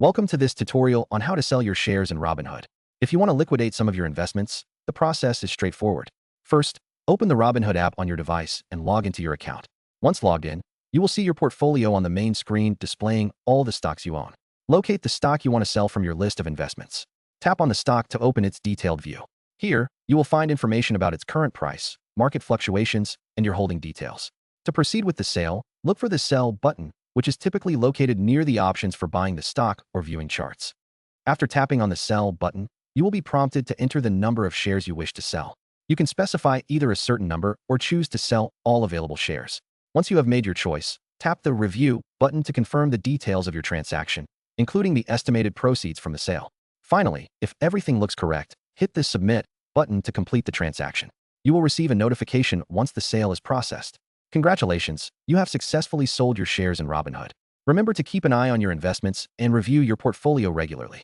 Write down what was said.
Welcome to this tutorial on how to sell your shares in Robinhood. If you want to liquidate some of your investments, the process is straightforward. First, open the Robinhood app on your device and log into your account. Once logged in, you will see your portfolio on the main screen displaying all the stocks you own. Locate the stock you want to sell from your list of investments. Tap on the stock to open its detailed view. Here, you will find information about its current price, market fluctuations, and your holding details. To proceed with the sale, look for the Sell button, which is typically located near the options for buying the stock or viewing charts. After tapping on the Sell button, you will be prompted to enter the number of shares you wish to sell. You can specify either a certain number or choose to sell all available shares. Once you have made your choice, tap the Review button to confirm the details of your transaction, including the estimated proceeds from the sale. Finally, if everything looks correct, hit the Submit button to complete the transaction. You will receive a notification once the sale is processed. Congratulations, you have successfully sold your shares in Robinhood. Remember to keep an eye on your investments and review your portfolio regularly.